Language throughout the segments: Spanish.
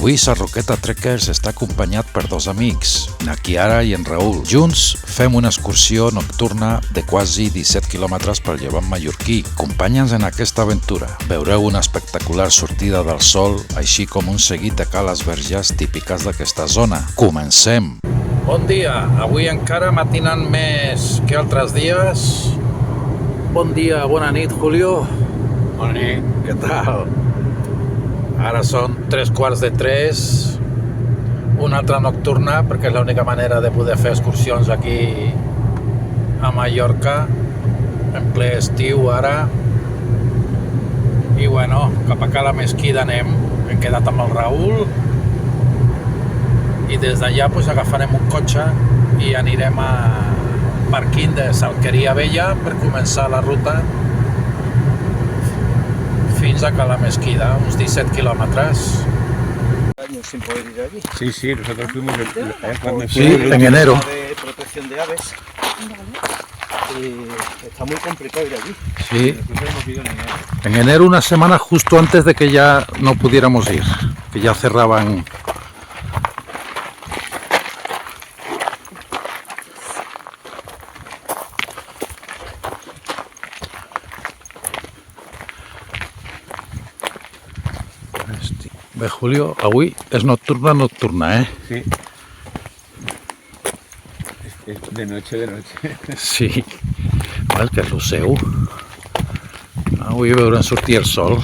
Avui Sarroqueta Trekkers està acompanyat per dos amics, na Chiara i en Raül. Junts fem una excursió nocturna de quasi 17 quilòmetres pel llevant mallorquí. Acompanya'ns en aquesta aventura. Veureu una espectacular sortida del sol, així com un seguit de cales verges típiques d'aquesta zona. Comencem! Bon dia! Avui encara matinant més que altres dies. Bon dia, bona nit, Julio. Bona nit. Què tal? Ara són 3:15, una altra nocturna, perquè és l'única manera de poder fer excursions aquí a Mallorca, en ple estiu ara. I bueno, cap a Cala Mesquida anem, hem quedat amb el Raül, i des d'allà pues, agafarem un cotxe i anirem a parking de Salqueria Vella per començar la ruta fins a Cala Mesquida, uns 17 quilòmetres. Años sin poder ir allí. Sí, sí, nosotros fuimos cuando Sí, en enero. De protección de aves. Y está muy complicado ir allí. Sí, Nosotros hemos ido en enero. en enero, una semana justo antes de que ya no pudiéramos ir, que ya cerraban. Bé, Julio, avui és nocturna, eh? Sí. Es de noche, de noche. Sí, val que és lo seu. Avui veurem sortir el sol.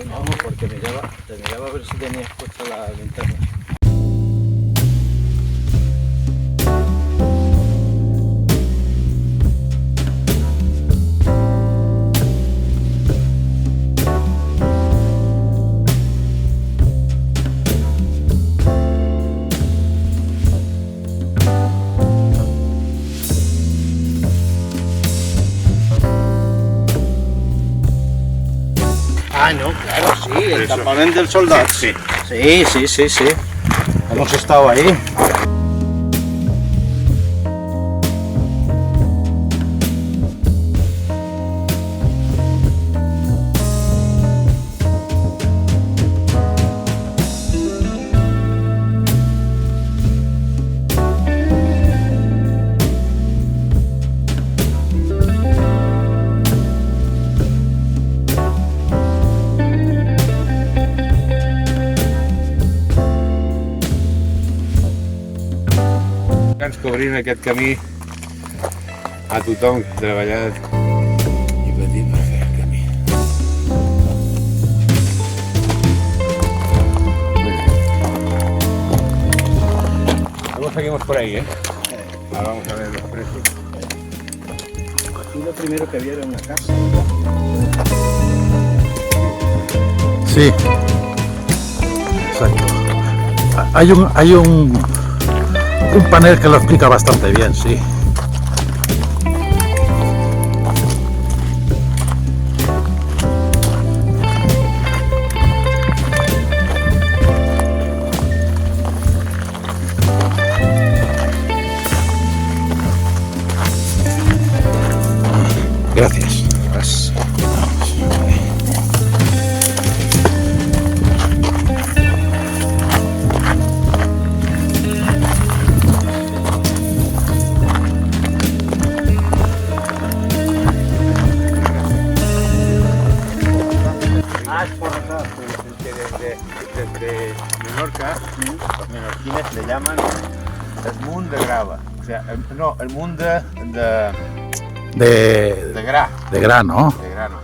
Vamos, porque te miraba a ver si tenías puesta la linterna. Ah, no, claro, sí, el Eso. campamento del soldado. Sí. Sí. Hemos estado ahí. Ens cobrint aquest camí a tothom que ha treballat i patit per fer el camí. Luego seguimos por ahí, ¿eh? Ahora vamos a ver los precios. Aquí lo primero que había era una casa. Sí, exacto. Hay un panel que lo explica bastante bien, sí. Gracias. Ah, es por acá. Que desde Menorca, los menorquines le llaman el munt de grava. O sea, el munt de gra. De grano. De grano.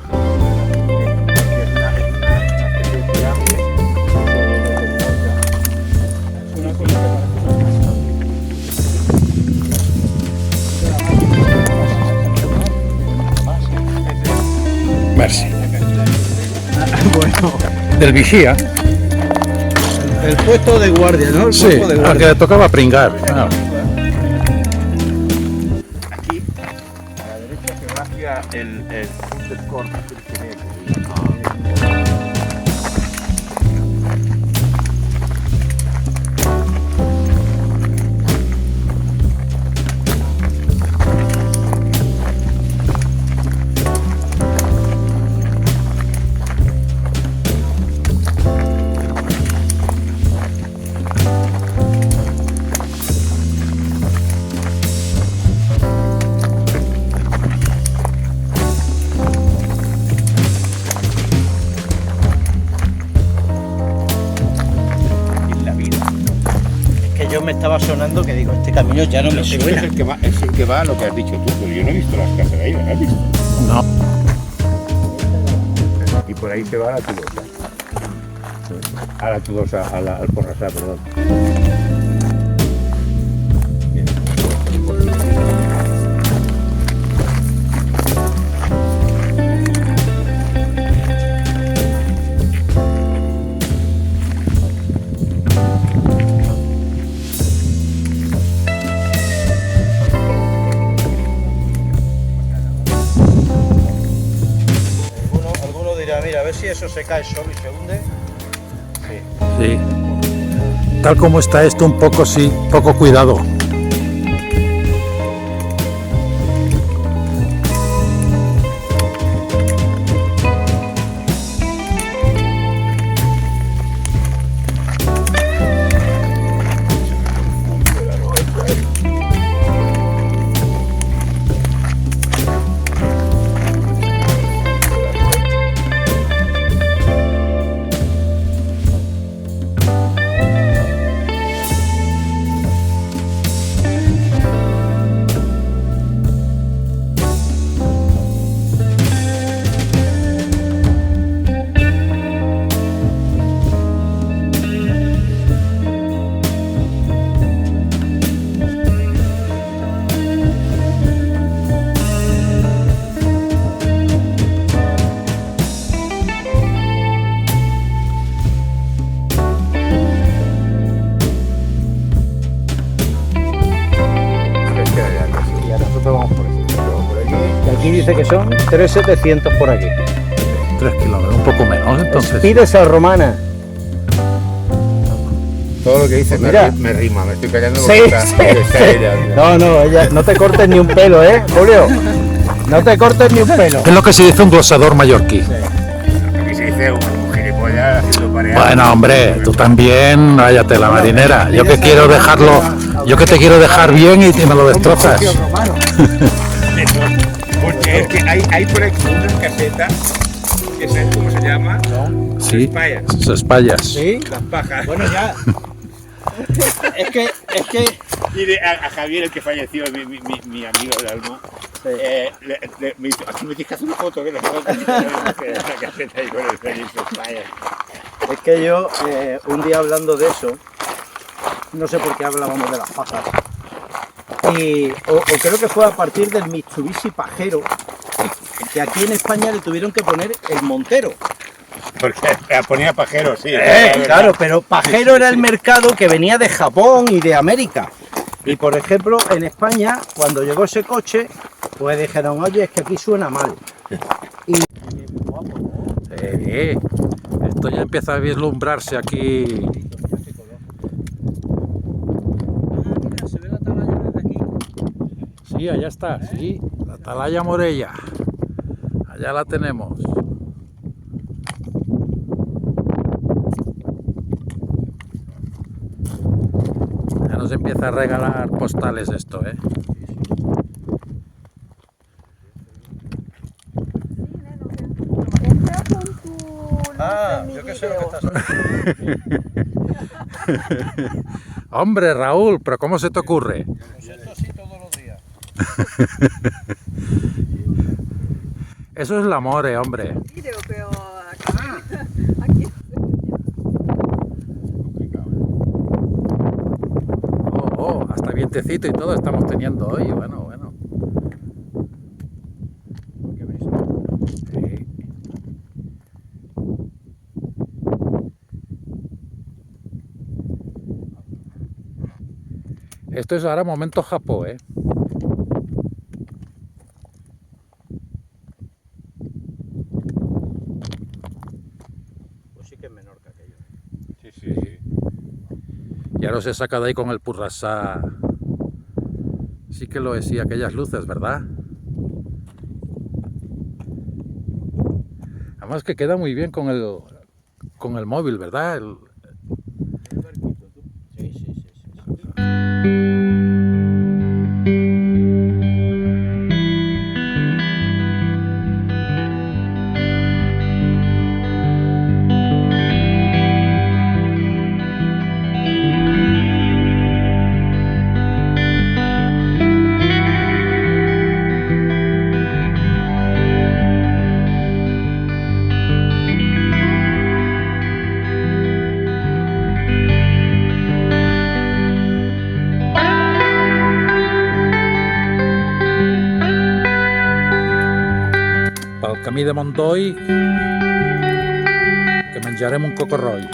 Merci. Bueno, Del vigía. el puesto de guardia, ¿no? El Sí, puesto de al guardia. que le tocaba pringar. Ah, Aquí, a la derecha se va hacia el food court del cine. estaba sonando que digo, este camino ya no me Este suena. es el que va a lo que has dicho tú, pero yo no he visto las casas de ahí, ¿las has visto? No. Y por ahí se va a la Tudosa. A la Tudosa, al Porrasá, perdón. Alguno dirá, mira, a ver si eso se cae solo y se hunde. Sí. Tal como está esto, un poco sí, poco cuidado. Y ahora nosotros vamos por aquí. Y aquí dice que son 3.700 por aquí. 3 kilómetros, un poco menos, entonces. Pides a Romana. Todo lo que dices Mira. me rima, me estoy callando Sí, porque está, sí, está sí. ella. Mira. No, ella, no te cortes ni un pelo, Julio. No te cortes ni un pelo. Es lo que se dice un glosador mallorquí. Aquí se dice un gilipollas haciendo pareja. Bueno, hombre, tú también, váyate la marinera. Yo que quiero dejarlo, yo que te quiero dejar bien y me lo destrozas. Porque es que hay por aquí unas casetas que sabes cómo se llama. Sí, Payas. espallas. ¿Sí? Las pajas. Bueno, ya. Es que Mire, a Javier, el que falleció, mi amigo del alma, me dijo, aquí me tienes que hacer una foto, que la foto de la caseta y con el feliz Payas. Es que yo, un día hablando de eso, no sé por qué hablábamos de las pajas, o creo que fue a partir del Mitsubishi Pajero, que aquí en España le tuvieron que poner el Montero. Porque ponía pajero, sí. Claro, pero Pajero era el mercado que venía de Japón y de América. Y por ejemplo, en España, cuando llegó ese coche, pues dijeron, oye, es que aquí suena mal. Esto ya empieza a vislumbrarse aquí. Mira, se ve la atalaya desde aquí. Sí, allá está, sí, la atalaya Morella. Allá la tenemos. Ya nos empieza a regalar postales esto, ¿eh? Yo que sé lo que estás Hombre, Raúl, pero ¿cómo se te ocurre? haciendo así todos los días. Eso es el amor, hombre. Video, pero aquí Hasta vientecito y todo estamos teniendo hoy, bueno. Sí. Esto es ahora momento Japón, ¿eh? Pues sí que es menor que aquello. Sí. Y ahora se saca de ahí con el Purrasá. Sí que lo es, sí, aquellas luces, ¿verdad? Además que queda muy bien con el móvil, ¿verdad? Sí. camí de Mondoy, que menjarem un cocorroll.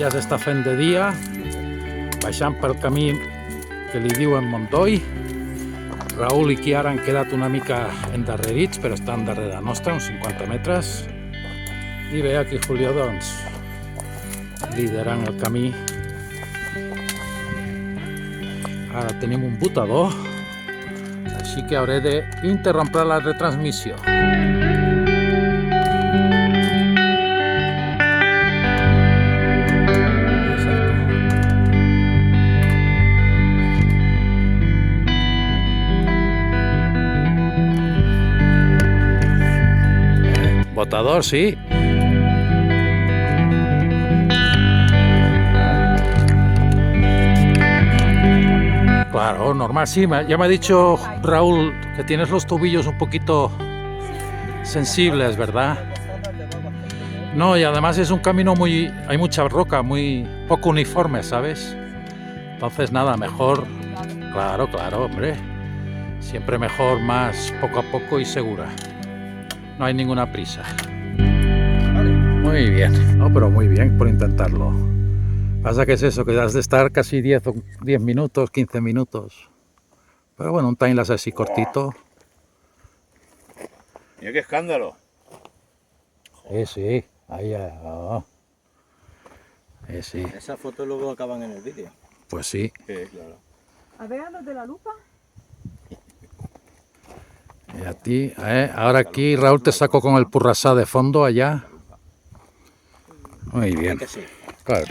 Ja s'està fent de dia, baixant pel camí que li diuen Mondoy. Raül i Chiara han quedat una mica endarrerits, però estan darrere nostra, uns 50 metres. I bé, aquí Julio, doncs, liderant el camí. Ara tenim un botador, així que hauré d'interrompre la retransmissió. Botador, sí. Claro, normal, sí. Ya me ha dicho Raúl que tienes los tobillos un poquito sensibles, ¿verdad? No, y además es un camino hay mucha roca, muy poco uniforme, ¿sabes? Entonces nada, mejor, claro, hombre. Siempre mejor, más poco a poco y segura. No hay ninguna prisa. Muy bien. No, pero muy bien por intentarlo. Pasa que es eso, que has de estar casi 10 minutos, 15 minutos. Pero bueno, un timelapse así cortito. Mira qué escándalo. Sí. Ahí, sí. Esas fotos luego acaban en el vídeo. Pues sí. Sí, claro. A ver, los de la lupa. Y a ti, ahora aquí Raúl te saco con el Purrasá de fondo allá. Muy bien. Que sí. Claro.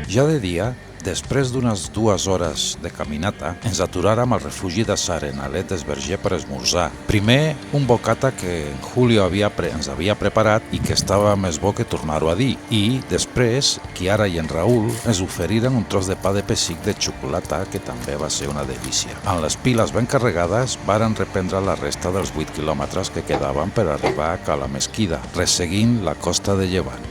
Ja de dia, després d'unes 2 hores de caminata, ens aturàrem al refugi de s'Arenalet d'Esverger per esmorzar. Primer, un bocata que en Julio ens havia preparat i que estava més bo que tornar-ho a dir. I després, Chiara i en Raül ens oferiren un tros de pa de pessic de xocolata que també va ser una delícia. Amb les piles ben carregades, varen reprendre la resta dels 8 quilòmetres que quedaven per arribar a Cala Mesquida, resseguint la costa de Llevant.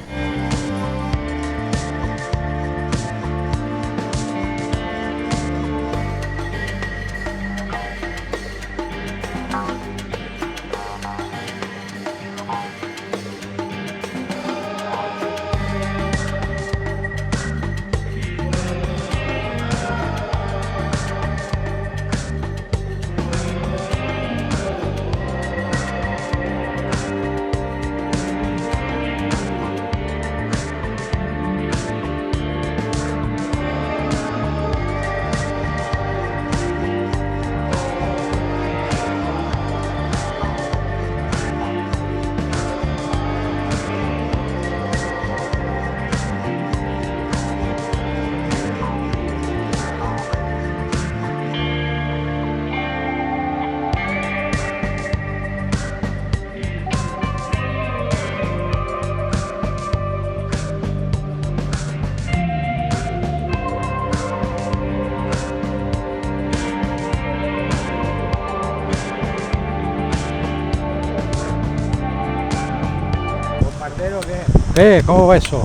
¿Cómo va eso?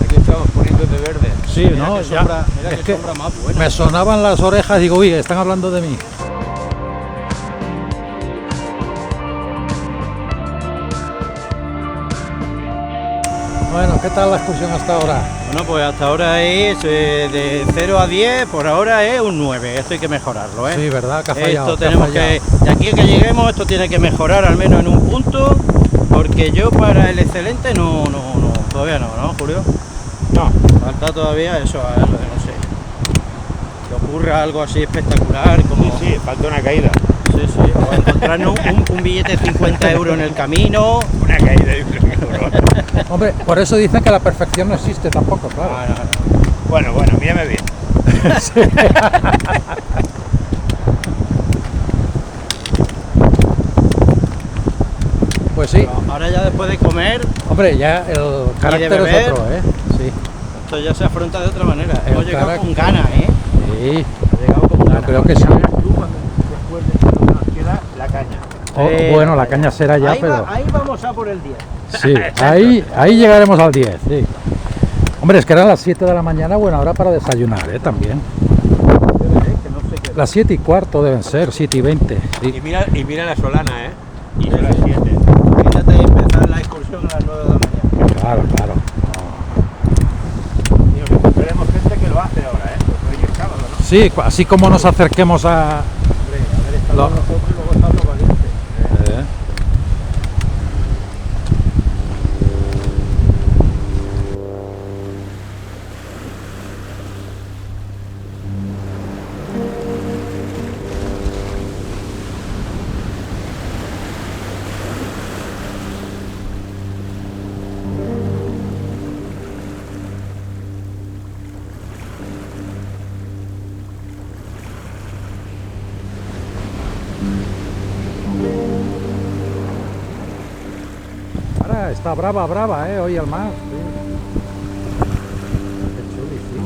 Aquí estamos poniendo de verde. Sí, mira, ¿no? Mira que sombra más buena. Me sonaban las orejas y digo, uy, están hablando de mí. Bueno, ¿qué tal la excursión hasta ahora? Bueno, pues hasta ahora es de 0 a 10, por ahora es un 9, esto hay que mejorarlo, ¿eh? Sí, ¿verdad? Que ha fallado. Esto tenemos que, de aquí a que lleguemos, esto tiene que mejorar al menos en un punto, porque yo para el excelente todavía no, ¿no, Julio? No. Falta todavía eso, a ver, no sé. te ocurra algo así espectacular como... Sí, falta una caída. Sí, sí, o encontrarnos un billete de 50 euros en el camino. Una caída de un euro. Hombre, por eso dicen que la perfección no existe tampoco, claro. Bueno, mírame bien. Pues sí. Ahora ya después de comer, Hombre, ya el carácter beber. es otro, ¿eh? Sí. esto ya se afronta de otra manera. El Hemos llegado carácter. con ganas, ¿eh? Sí. Hemos llegado con Yo ganas. creo que sí. Después de esto nos queda la caña. Bueno, la caña será ya, ahí, pero... ahí vamos a por el 10. Sí, ahí llegaremos al 10, sí. Hombre, es que eran las 7 de la mañana, buena hora para desayunar, también. Que no sé qué. Las 7:15 deben ser, 7:20. Sí. Y mira la solana, Y son las 7. Imagínate empezar la excursión a las 9 de la mañana. Claro, claro. Digo, que veremos gente que lo hace ahora, Porque hoy es sábado, ¿no? Sí, así como nos acerquemos a... Hombre, haber estado nosotros y luego están los valientes. Ahora está brava, hoy el mar. Sí. Qué chuli, sí.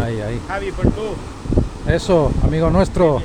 Ahí. Javi, por tú. Eso, amigo nuestro.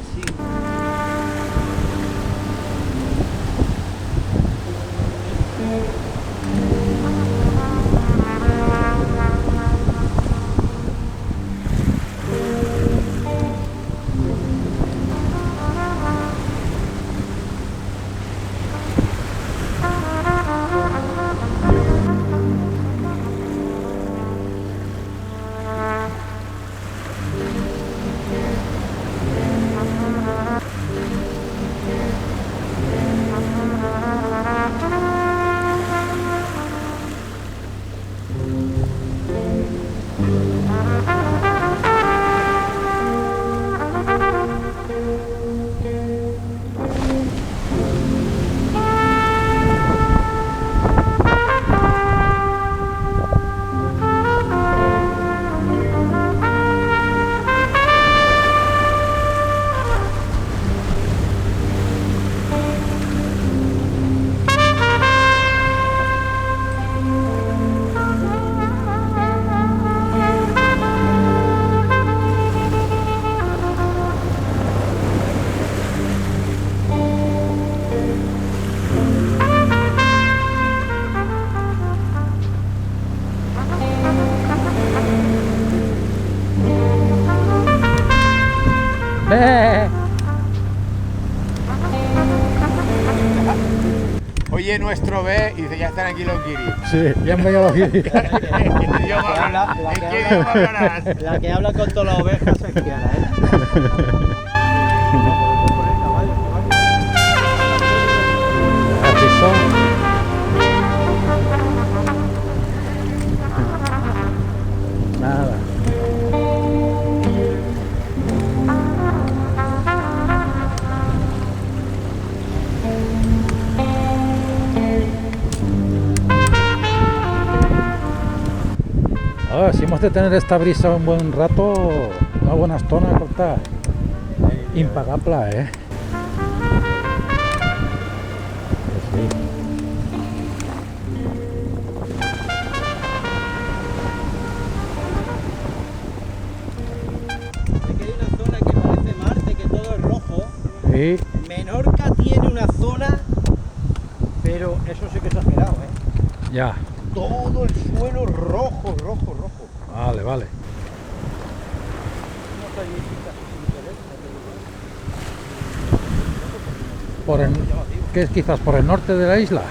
Oye, nuestro ve y dice, ya están aquí los guiris. Sí, ya han venido los guiris. ¿En qué idioma hablarás? La que habla con todas las ovejas es Kiara, ¿Has visto? Nada. Si hemos de tener esta brisa un buen rato, una buena estona, corta. Impagable, ¿eh? Sí. Aquí hay una zona que parece Marte, que todo es rojo. Sí. Menorca tiene una zona, pero eso sí que es exagerado, ¿eh? Ya. Todo el suelo rojo. Vale. ¿Qué es quizás por el norte de la isla?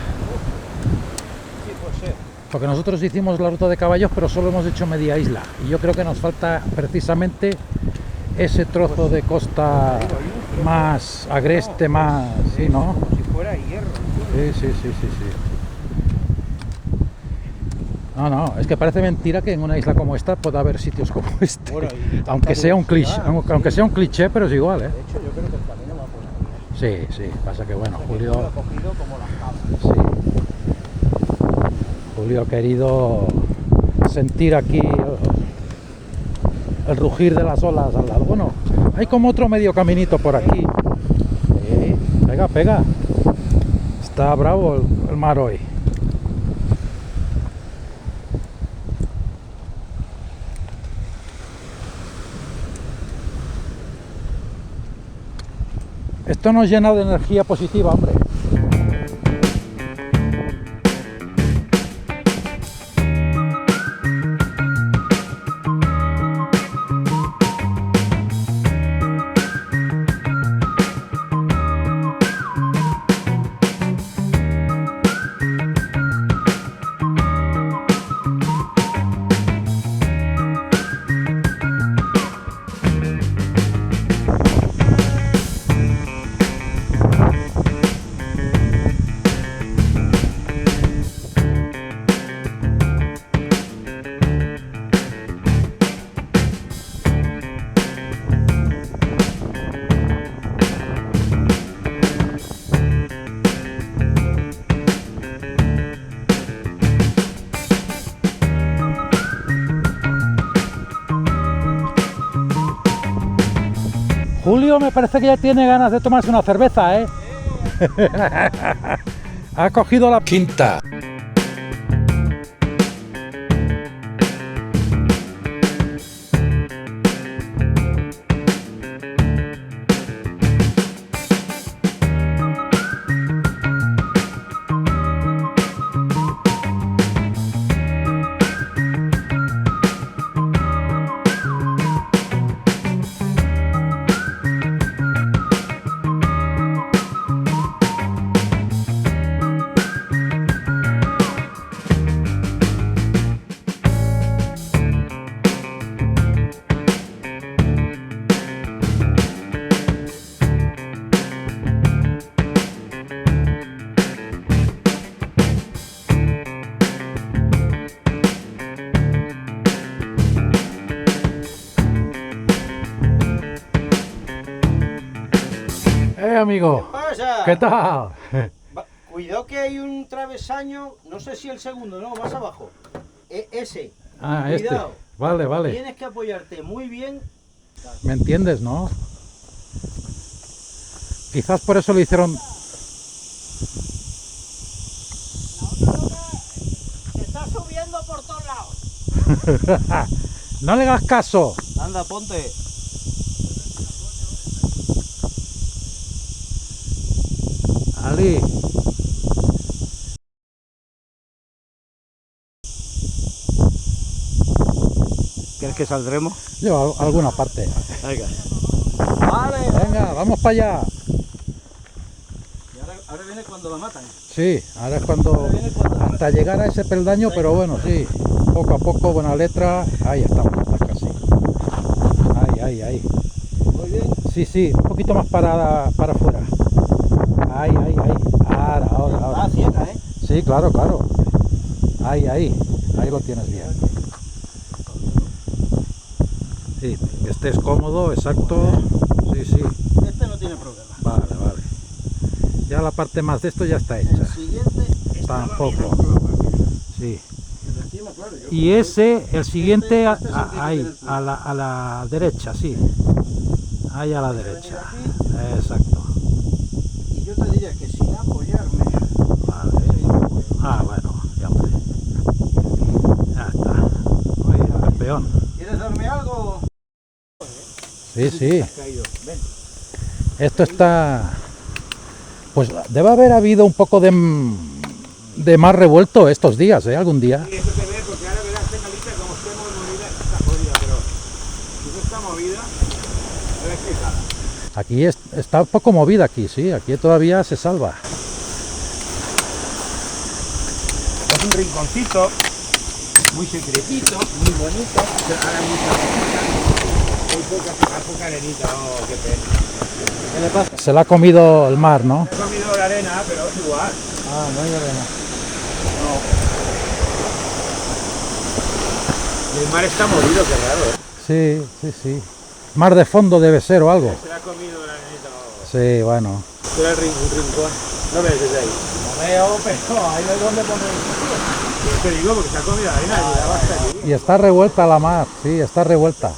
Porque nosotros hicimos la ruta de caballos, pero solo hemos hecho media isla. Y yo creo que nos falta precisamente ese trozo de costa más agreste, más... Sí, ¿no? Como si fuera hierro. Sí. No, es que parece mentira que en una isla como esta pueda haber sitios como este. Bueno, aunque sea un cliché, aunque sea un cliché, pero es igual, ¿eh? De hecho, yo creo que el camino va por ahí. Sí, pasa que bueno, Porque Julio... lo ha cogido como las cabras. Sí. Julio ha querido sentir aquí el rugir de las olas al lado. Bueno, hay como otro medio caminito por aquí. Sí, pega. Está bravo el mar hoy. Esto nos llena de energía positiva, hombre. Julio me parece que ya tiene ganas de tomarse una cerveza, ¿eh? Ha cogido la quinta. Amigo, ¿Qué pasa? ¿qué tal? Cuidado que hay un travesaño, no sé si el segundo, no, más abajo. Ese. Ah, Cuidado. Vale. Tienes que apoyarte muy bien. ¿Me entiendes, no? Quizás por eso lo hicieron... Se está subiendo por todos lados. No le hagas caso. Anda, ponte. Ali. ¿Crees que saldremos? Yo, a alguna parte. Venga. Vale. Venga, vamos para allá. Y ahora viene cuando la matan. Sí, ahora es cuando... Hasta llegar a ese peldaño, pero bueno, sí. Poco a poco, buena letra. Ahí estamos, está casi. Ahí. Muy bien. Sí, un poquito más para afuera. Ahí. Ahora. Está ciega, ¿eh? Sí, claro. Ahí lo tienes bien. Sí, que estés cómodo, exacto. Sí. Este no tiene problema. Vale. Ya la parte más de esto ya está hecha. El siguiente Tampoco. Sí. Y ese, el siguiente, ahí, a la derecha, sí. Ahí a la derecha. Exacto. Y yo te diría que sin apoyarme. Vale. Bueno, ya hombre. Ya está. Muy bien, campeón. ¿Quieres darme algo? Sí. Has caído. Ven. Esto está... Pues debe haber habido un poco de mar revuelto estos días, ¿eh? Algún día. Sí, eso se ve porque ahora verás esta calita como estemos movida, está jodida, pero si no está movida, verás que está. Aquí está un poco movida aquí, sí. Aquí todavía se salva. Es un rinconcito muy secretito, muy bonito. Ahora muy poca arenita, oh, qué pena. ¿Qué le pasa? Se la ha comido el mar, ¿no? He comido la arena, pero es igual. Ah, no hay arena. El mar está molido, qué raro, ¿eh? Sí, sí, sí. Mar de fondo debe ser o algo. Se la ha comido la arenita. Oh. Sí, bueno. Era un rincón. No ves desde ahí. No veo, pero ahí no hay donde poner el Te digo porque se ha comido la arena y la basta aquí. Y está revuelta la mar, sí, está revuelta.